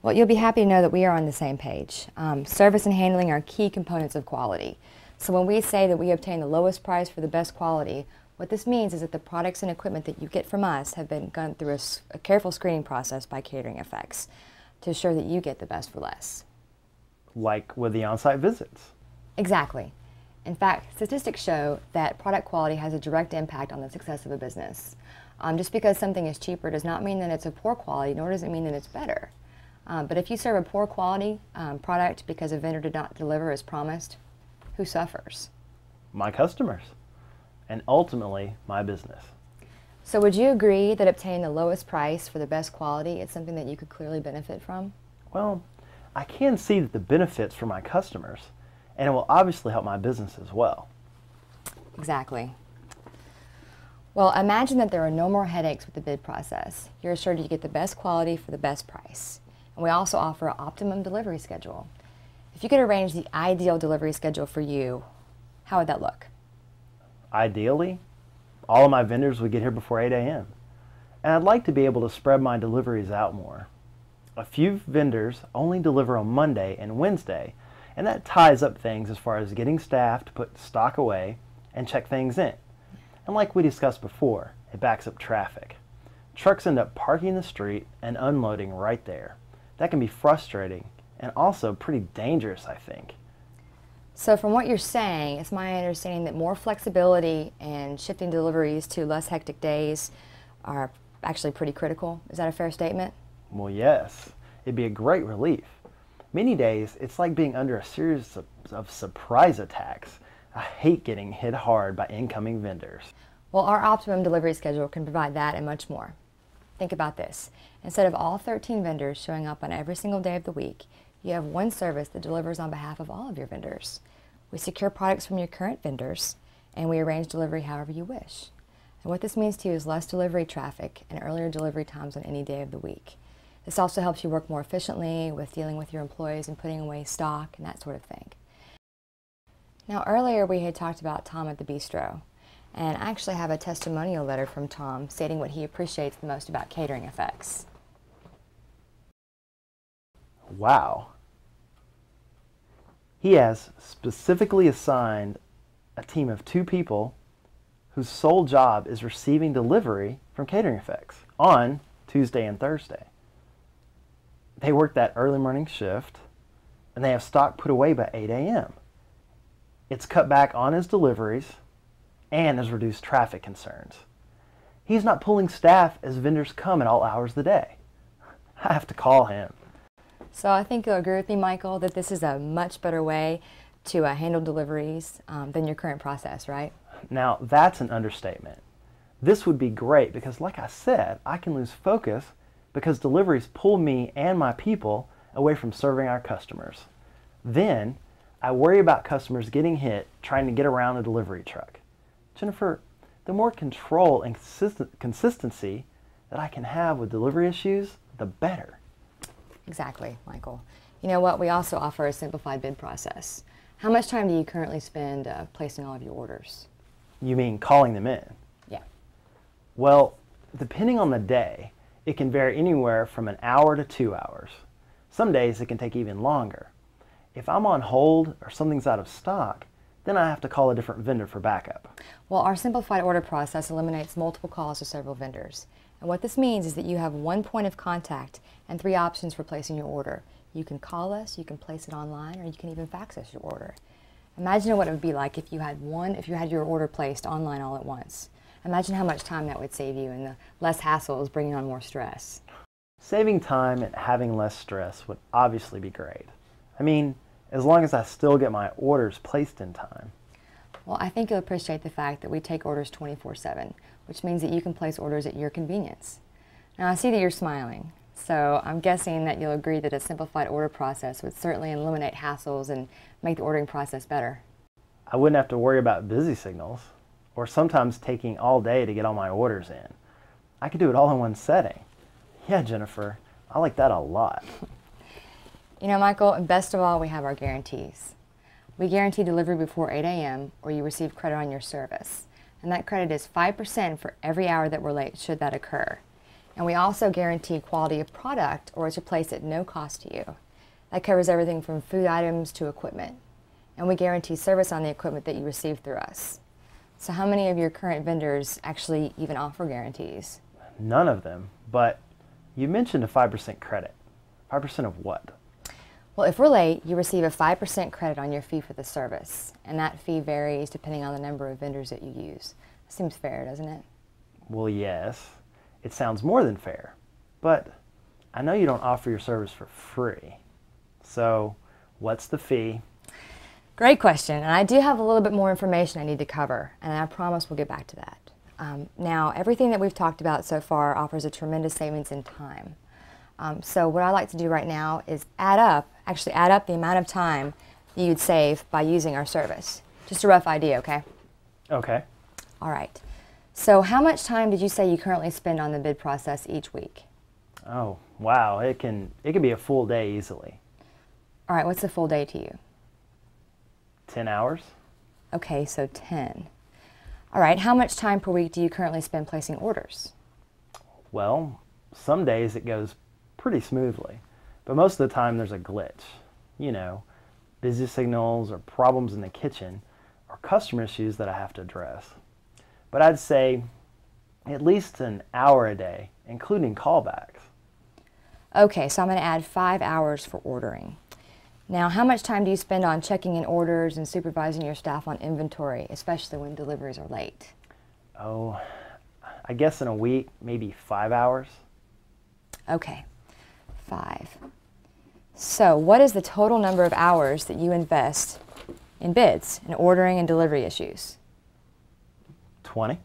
Well, you'll be happy to know that we are on the same page. Service and handling are key components of quality. So when we say that we obtain the lowest price for the best quality, what this means is that the products and equipment that you get from us have been gone through a careful screening process by Catering Effects to ensure that you get the best for less. Like with the on-site visits. Exactly. In fact, statistics show that product quality has a direct impact on the success of a business. Just because something is cheaper does not mean that it's a poor quality, nor does it mean that it's better. But if you serve a poor quality product because a vendor did not deliver as promised, who suffers? My customers, and ultimately my business. So would you agree that obtaining the lowest price for the best quality is something that you could clearly benefit from? Well, I can see that the benefits for my customers, and it will obviously help my business as well. Exactly. Well, imagine that there are no more headaches with the bid process. You're assured you get the best quality for the best price. And we also offer an optimum delivery schedule. If you could arrange the ideal delivery schedule for you, how would that look? Ideally, all of my vendors would get here before 8 a.m. And I'd like to be able to spread my deliveries out more. A few vendors only deliver on Monday and Wednesday, and that ties up things as far as getting staff to put stock away and check things in. And like we discussed before, it backs up traffic. Trucks end up parking in the street and unloading right there. That can be frustrating and also pretty dangerous, I think. So from what you're saying, it's my understanding that more flexibility and shifting deliveries to less hectic days are actually pretty critical. Is that a fair statement? Well, yes. It'd be a great relief. Many days, it's like being under a series of surprise attacks. I hate getting hit hard by incoming vendors. Well, our optimum delivery schedule can provide that and much more. Think about this. Instead of all 13 vendors showing up on every single day of the week, you have one service that delivers on behalf of all of your vendors. We secure products from your current vendors, and we arrange delivery however you wish. And what this means to you is less delivery traffic and earlier delivery times on any day of the week. This also helps you work more efficiently with dealing with your employees and putting away stock and that sort of thing. Now, earlier we had talked about Tom at the bistro, and I actually have a testimonial letter from Tom stating what he appreciates the most about catering effects. Wow. He has specifically assigned a team of 2 people whose sole job is receiving delivery from Catering Effects on Tuesday and Thursday. They work that early morning shift, and they have stock put away by 8 a.m. It's cut back on his deliveries and has reduced traffic concerns. He's not pulling staff as vendors come at all hours of the day. I have to call him. So I think you'll agree with me, Michael, that this is a much better way to handle deliveries than your current process, right? Now, that's an understatement. This would be great because, like I said, I can lose focus because deliveries pull me and my people away from serving our customers. Then, I worry about customers getting hit trying to get around a delivery truck. Jennifer, the more control and consistency that I can have with delivery issues, the better. Exactly, Michael. You know what? We also offer a simplified bid process. How much time do you currently spend placing all of your orders? You mean calling them in? Yeah. Well, depending on the day, it can vary anywhere from an hour to 2 hours. Some days it can take even longer. If I'm on hold or something's out of stock, then I have to call a different vendor for backup. Well, our simplified order process eliminates multiple calls to several vendors. And what this means is that you have one point of contact and 3 options for placing your order. You can call us, you can place it online, or you can even fax us your order. Imagine what it would be like if you had your order placed online all at once. Imagine how much time that would save you and the less hassle is bringing on more stress. Saving time and having less stress would obviously be great. I mean, as long as I still get my orders placed in time. Well, I think you'll appreciate the fact that we take orders 24/7, which means that you can place orders at your convenience. Now, I see that you're smiling, so I'm guessing that you'll agree that a simplified order process would certainly eliminate hassles and make the ordering process better. I wouldn't have to worry about busy signals, or sometimes taking all day to get all my orders in. I could do it all in one setting. Yeah, Jennifer, I like that a lot. You know, Michael, and best of all, we have our guarantees. We guarantee delivery before 8 a.m. or you receive credit on your service. And that credit is 5% for every hour that we're late, should that occur. And we also guarantee quality of product or it's replaced at no cost to you. That covers everything from food items to equipment. And we guarantee service on the equipment that you receive through us. So how many of your current vendors actually even offer guarantees? None of them, but you mentioned a 5% credit. 5% of what? Well, if we're late, you receive a 5% credit on your fee for the service, and that fee varies depending on the number of vendors that you use. Seems fair, doesn't it? Well, yes. It sounds more than fair, but I know you don't offer your service for free. So, what's the fee? Great question, and I do have a little bit more information I need to cover, and I promise we'll get back to that. Now, everything that we've talked about so far offers a tremendous savings in time. So what I like to do right now is add up the amount of time that you'd save by using our service. Just a rough idea, okay? Okay. All right. So how much time did you say you currently spend on the bid process each week? Oh, wow. It can be a full day easily. All right, what's a full day to you? 10 hours. Okay, so 10. All right, how much time per week do you currently spend placing orders? Well, some days it goes pretty smoothly, but most of the time there's a glitch. You know, busy signals or problems in the kitchen or customer issues that I have to address. But I'd say at least an hour a day, including callbacks. Okay, so I'm going to add 5 hours for ordering. Now, how much time do you spend on checking in orders and supervising your staff on inventory, especially when deliveries are late? Oh, I guess in a week, maybe 5 hours. Okay, 5. So, what is the total number of hours that you invest in bids, in ordering and delivery issues? 20.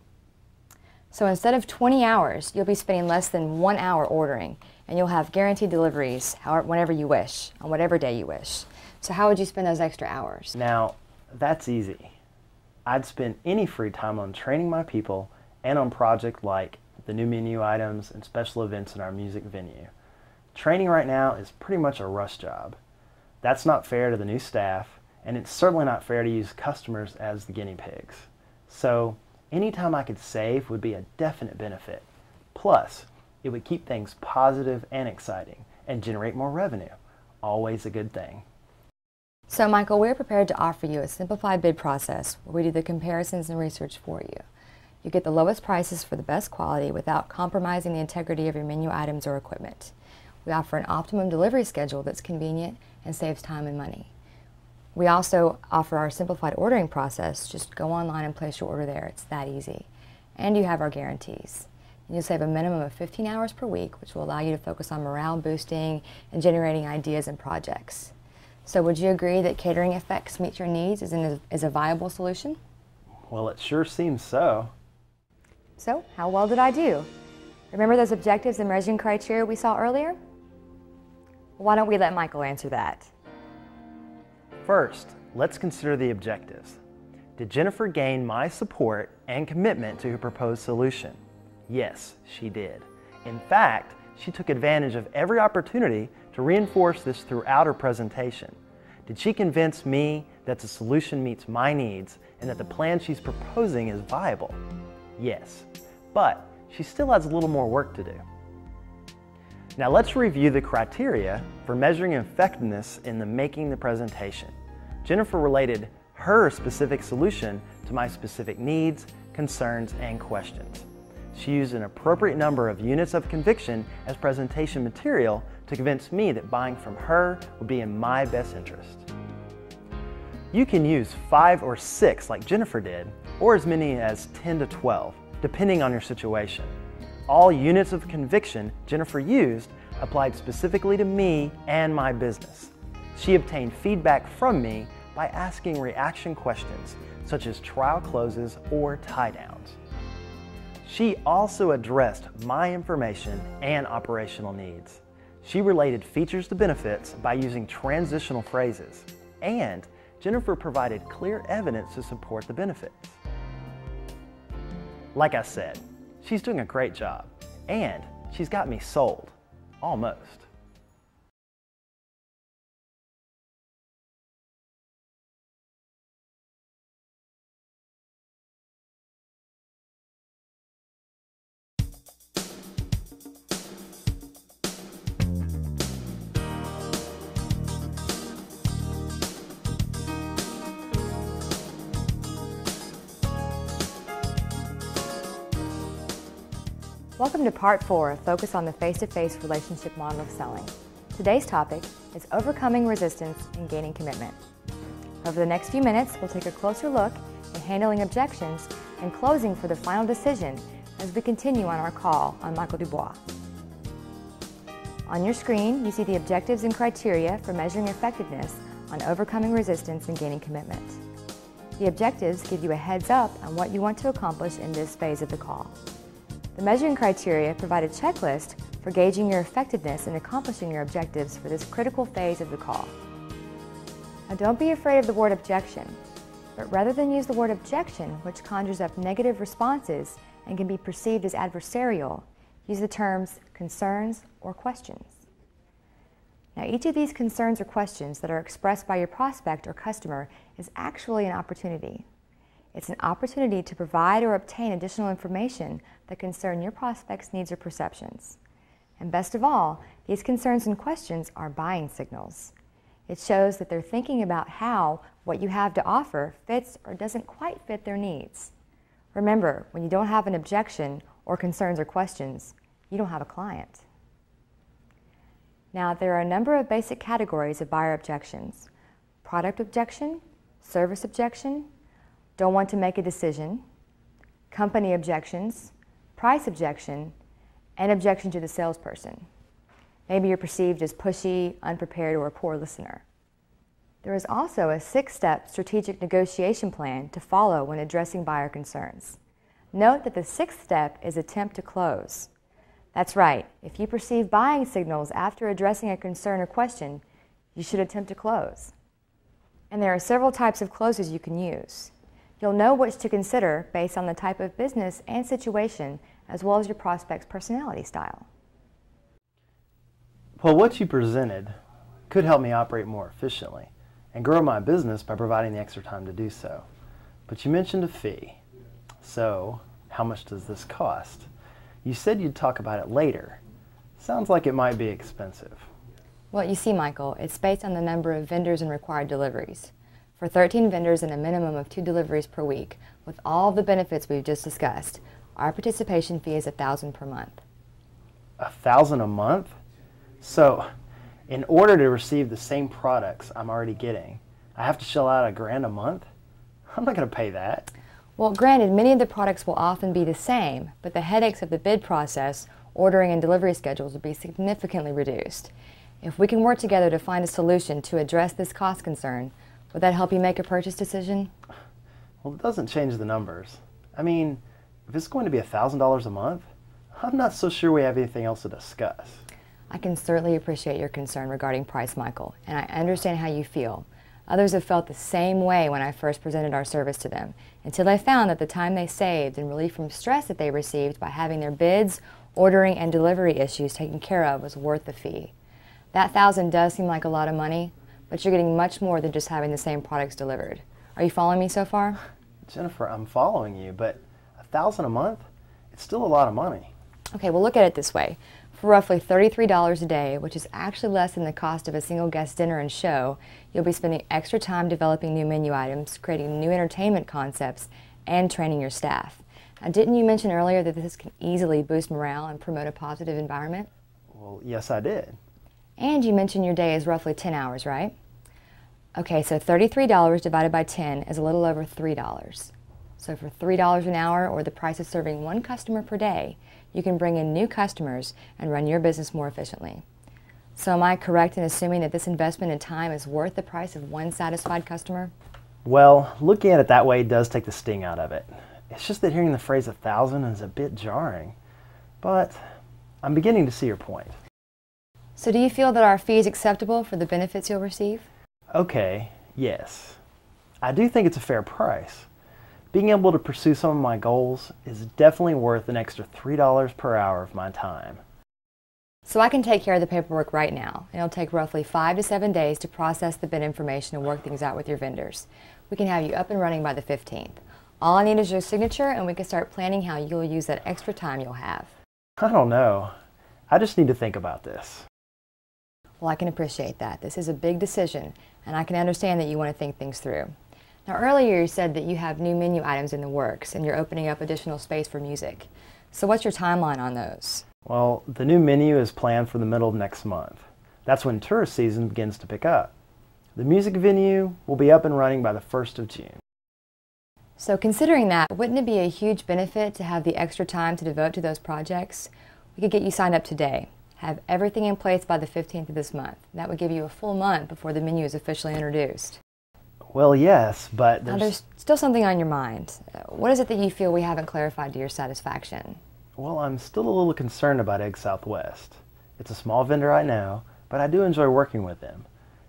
So instead of 20 hours, you'll be spending less than 1 hour ordering, and you'll have guaranteed deliveries whenever you wish, on whatever day you wish. So how would you spend those extra hours? Now, that's easy. I'd spend any free time on training my people and on projects like the new menu items and special events in our music venue. Training right now is pretty much a rush job. That's not fair to the new staff, and it's certainly not fair to use customers as the guinea pigs. So, any time I could save would be a definite benefit. Plus, it would keep things positive and exciting and generate more revenue. Always a good thing. So Michael, we're prepared to offer you a simplified bid process where we do the comparisons and research for you. You get the lowest prices for the best quality without compromising the integrity of your menu items or equipment. We offer an optimum delivery schedule that's convenient and saves time and money. We also offer our simplified ordering process. Just go online and place your order there. It's that easy. And you have our guarantees. You'll save a minimum of 15 hours per week, which will allow you to focus on morale boosting and generating ideas and projects. So would you agree that Catering Effects meets your needs is a viable solution? Well, it sure seems so. So, how well did I do? Remember those objectives and measuring criteria we saw earlier? Why don't we let Michael answer that? First, let's consider the objectives. Did Jennifer gain my support and commitment to her proposed solution? Yes, she did. In fact, she took advantage of every opportunity to reinforce this throughout her presentation. Did she convince me that the solution meets my needs and that the plan she's proposing is viable? Yes, but she still has a little more work to do. Now let's review the criteria for measuring effectiveness in making the presentation. Jennifer related her specific solution to my specific needs, concerns, and questions. She used an appropriate number of units of conviction as presentation material to convince me that buying from her would be in my best interest. You can use 5 or 6 like Jennifer did, or as many as 10 to 12, depending on your situation. All units of conviction Jennifer used applied specifically to me and my business. She obtained feedback from me by asking reaction questions, such as trial closes or tie downs. She also addressed my information and operational needs. She related features to benefits by using transitional phrases, and Jennifer provided clear evidence to support the benefits. Like I said, she's doing a great job, and she's got me sold, almost. Welcome to Part 4, Focus on the Face-to-Face Relationship Model of Selling. Today's topic is overcoming resistance and gaining commitment. Over the next few minutes, we'll take a closer look at handling objections and closing for the final decision as we continue on our call on Michael Dubois. On your screen, you see the objectives and criteria for measuring effectiveness on overcoming resistance and gaining commitment. The objectives give you a heads up on what you want to accomplish in this phase of the call. The measuring criteria provide a checklist for gauging your effectiveness in accomplishing your objectives for this critical phase of the call. Now, don't be afraid of the word objection, but rather than use the word objection, which conjures up negative responses and can be perceived as adversarial, use the terms concerns or questions. Now, each of these concerns or questions that are expressed by your prospect or customer is actually an opportunity. It's an opportunity to provide or obtain additional information that concern your prospect's needs or perceptions. And best of all, these concerns and questions are buying signals. It shows that they're thinking about how what you have to offer fits or doesn't quite fit their needs. Remember, when you don't have an objection or concerns or questions, you don't have a client. Now, there are a number of basic categories of buyer objections: product objection, service objection, don't want to make a decision, company objections, price objection, and objection to the salesperson. Maybe you're perceived as pushy, unprepared, or a poor listener. There is also a 6-step strategic negotiation plan to follow when addressing buyer concerns. Note that the 6th step is attempt to close. That's right, if you perceive buying signals after addressing a concern or question, you should attempt to close. And there are several types of closes you can use. You'll know which to consider based on the type of business and situation, as well as your prospect's personality style. Well, what you presented could help me operate more efficiently and grow my business by providing the extra time to do so. But you mentioned a fee. So, how much does this cost? You said you'd talk about it later. Sounds like it might be expensive. Well, you see, Michael, it's based on the number of vendors and required deliveries. For 13 vendors and a minimum of 2 deliveries per week, with all the benefits we've just discussed, our participation fee is $1,000 per month. $1,000 a month? So, in order to receive the same products I'm already getting, I have to shell out $1,000 a month? I'm not going to pay that. Well, granted, many of the products will often be the same, but the headaches of the bid process, ordering and delivery schedules will be significantly reduced. If we can work together to find a solution to address this cost concern, would that help you make a purchase decision? Well, it doesn't change the numbers. I mean, if it's going to be $1,000 a month, I'm not so sure we have anything else to discuss. I can certainly appreciate your concern regarding price, Michael, and I understand how you feel. Others have felt the same way when I first presented our service to them, until they found that the time they saved and relief from stress that they received by having their bids, ordering, and delivery issues taken care of was worth the fee. That $1,000 does seem like a lot of money, but you're getting much more than just having the same products delivered. Are you following me so far? Jennifer, I'm following you, but $1,000 a month? It's still a lot of money. Okay, well, look at it this way. For roughly $33 a day, which is actually less than the cost of a single guest dinner and show, you'll be spending extra time developing new menu items, creating new entertainment concepts, and training your staff. Now, didn't you mention earlier that this can easily boost morale and promote a positive environment? Well, yes, I did. And you mentioned your day is roughly 10 hours, right? Okay, so $33 divided by 10 is a little over $3. So for $3 an hour, or the price of serving 1 customer per day, you can bring in new customers and run your business more efficiently. So am I correct in assuming that this investment in time is worth the price of 1 satisfied customer? Well, looking at it that way does take the sting out of it. It's just that hearing the phrase 1,000 is a bit jarring. But I'm beginning to see your point. So do you feel that our fee is acceptable for the benefits you'll receive? Okay, yes. I do think it's a fair price. Being able to pursue some of my goals is definitely worth an extra $3 per hour of my time. So I can take care of the paperwork right now. It'll take roughly 5 to 7 days to process the bid information and work things out with your vendors. We can have you up and running by the 15th. All I need is your signature, and we can start planning how you'll use that extra time you'll have. I don't know. I just need to think about this. Well, I can appreciate that. This is a big decision, and I can understand that you want to think things through. Now, earlier you said that you have new menu items in the works and you're opening up additional space for music. So what's your timeline on those? Well, the new menu is planned for the middle of next month. That's when tourist season begins to pick up. The music venue will be up and running by the 1st of June. So considering that, wouldn't it be a huge benefit to have the extra time to devote to those projects? We could get you signed up today. Have everything in place by the 15th of this month. That would give you a full month before the menu is officially introduced. Well, yes, but Now, there's still something on your mind. What is it that you feel we haven't clarified to your satisfaction? Well, I'm still a little concerned about Egg Southwest. It's a small vendor, I know, but I do enjoy working with them.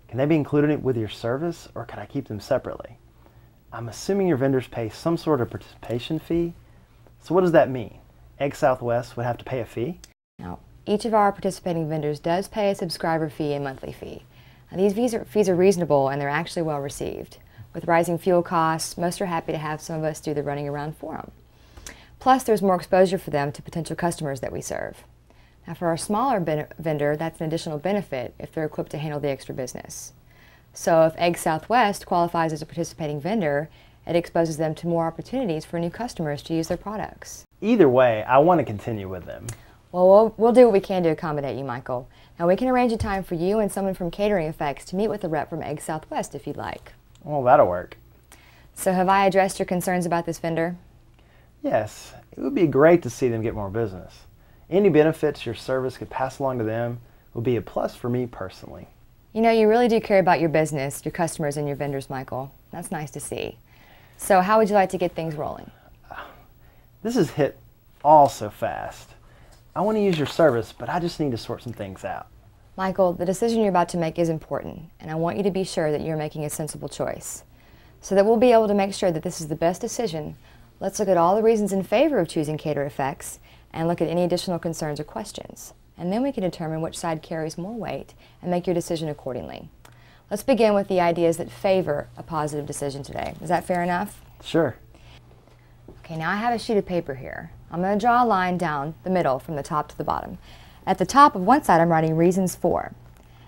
Can they be included with your service, or can I keep them separately? I'm assuming your vendors pay some sort of participation fee. So what does that mean? Egg Southwest would have to pay a fee? Now, each of our participating vendors does pay a subscriber fee and monthly fee. Now, these fees are reasonable, and they're actually well received. With rising fuel costs, most are happy to have some of us do the running around for them. Plus, there's more exposure for them to potential customers that we serve. Now, for our smaller vendor, that's an additional benefit if they're equipped to handle the extra business. So if Egg Southwest qualifies as a participating vendor, it exposes them to more opportunities for new customers to use their products. Either way, I want to continue with them. Well, we'll do what we can to accommodate you, Michael. Now we can arrange a time for you and someone from Catering Effects to meet with a rep from Egg Southwest if you'd like. Well, that'll work. So have I addressed your concerns about this vendor? Yes, it would be great to see them get more business. Any benefits your service could pass along to them would be a plus for me personally. You know, you really do care about your business, your customers, and your vendors, Michael. That's nice to see. So how would you like to get things rolling? This has hit all so fast. I want to use your service, but I just need to sort some things out. Michael, the decision you're about to make is important, and I want you to be sure that you're making a sensible choice. So that we'll be able to make sure that this is the best decision, let's look at all the reasons in favor of choosing Catering Effects and look at any additional concerns or questions. And then we can determine which side carries more weight and make your decision accordingly. Let's begin with the ideas that favor a positive decision today. Is that fair enough? Sure. Okay, now I have a sheet of paper here. I'm going to draw a line down the middle from the top to the bottom. At the top of one side I'm writing reasons for,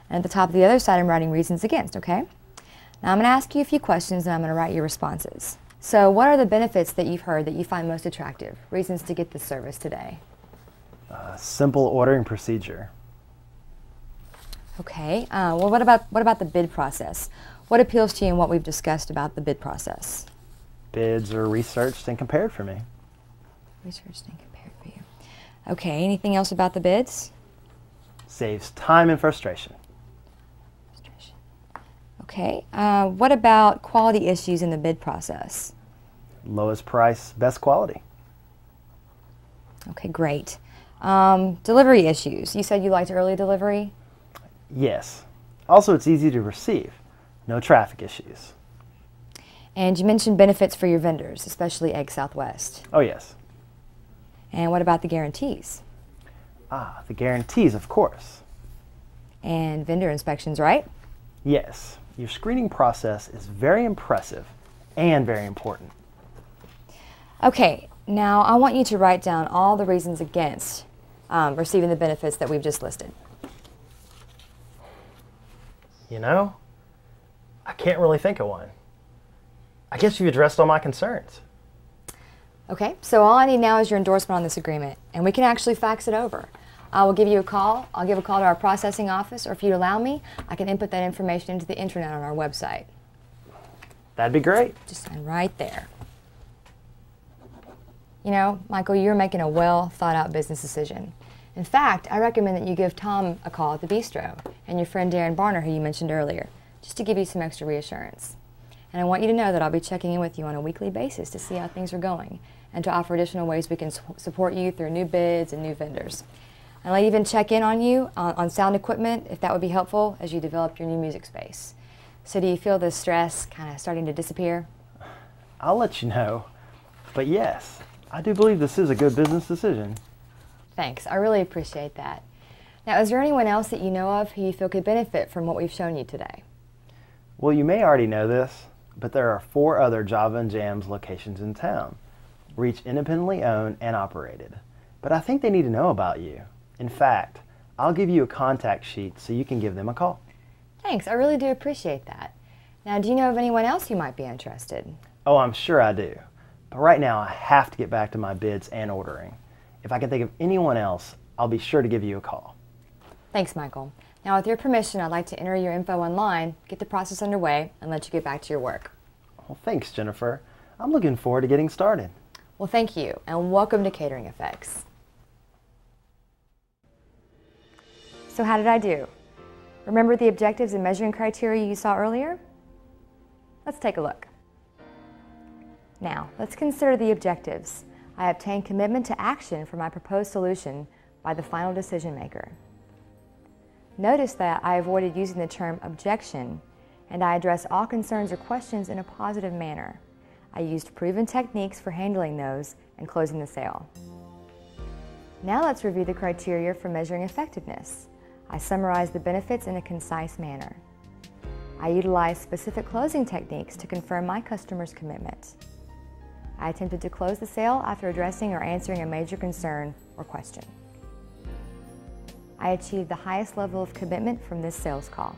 and at the top of the other side I'm writing reasons against, okay? Now I'm going to ask you a few questions and I'm going to write your responses. So what are the benefits that you've heard that you find most attractive? Reasons to get this service today. Simple ordering procedure. Okay, well what about the bid process? What appeals to you in what we've discussed about the bid process? Bids are researched and compared for me. Researched and compared for you. Okay, anything else about the bids? Saves time and frustration. Okay, what about quality issues in the bid process? Lowest price, best quality. Okay, great. Delivery issues. You said you liked early delivery? Yes. Also, it's easy to receive. No traffic issues. And you mentioned benefits for your vendors, especially Egg Southwest. Oh, yes. And what about the guarantees? The guarantees, of course. And vendor inspections, right? Yes. Your screening process is very impressive and very important. Okay, now I want you to write down all the reasons against receiving the benefits that we've just listed. You know, I can't really think of one. I guess you've addressed all my concerns. Okay, so all I need now is your endorsement on this agreement, and we can actually fax it over. I will give you a call. I'll give a call to our processing office, or if you'd allow me, I can input that information into the intranet on our website. That'd be great. Just sign right there. You know, Michael, you're making a well thought out business decision. In fact, I recommend that you give Tom a call at the bistro and your friend Darren Barner, who you mentioned earlier, just to give you some extra reassurance. And I want you to know that I'll be checking in with you on a weekly basis to see how things are going and to offer additional ways we can support you through new bids and new vendors. And I'll even check in on you on sound equipment, if that would be helpful, as you develop your new music space. So do you feel the stress kind of starting to disappear? I'll let you know. But yes, I do believe this is a good business decision. Thanks, I really appreciate that. Now, is there anyone else that you know of who you feel could benefit from what we've shown you today? Well, you may already know this, but there are 4 other Java and Jams locations in town. We're each independently owned and operated. But I think they need to know about you. In fact, I'll give you a contact sheet so you can give them a call. Thanks, I really do appreciate that. Now, do you know of anyone else who might be interested? Oh, I'm sure I do. But right now, I have to get back to my bids and ordering. If I can think of anyone else, I'll be sure to give you a call. Thanks, Michael. Now, with your permission, I'd like to enter your info online, get the process underway, and let you get back to your work. Well, thanks, Jennifer. I'm looking forward to getting started. Well, thank you, and welcome to Catering Effects. So how did I do? Remember the objectives and measuring criteria you saw earlier? Let's take a look. Now, let's consider the objectives. I obtained commitment to action for my proposed solution by the final decision maker. Notice that I avoided using the term objection, and I addressed all concerns or questions in a positive manner. I used proven techniques for handling those and closing the sale. Now let's review the criteria for measuring effectiveness. I summarized the benefits in a concise manner. I utilized specific closing techniques to confirm my customer's commitment. I attempted to close the sale after addressing or answering a major concern or question. I achieved the highest level of commitment from this sales call.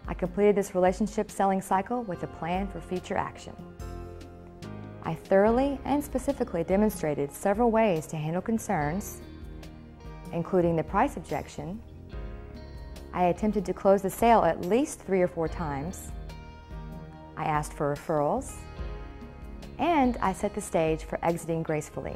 I completed this relationship selling cycle with a plan for future action. I thoroughly and specifically demonstrated several ways to handle concerns, including the price objection, I attempted to close the sale at least 3 or 4 times. I asked for referrals, and I set the stage for exiting gracefully.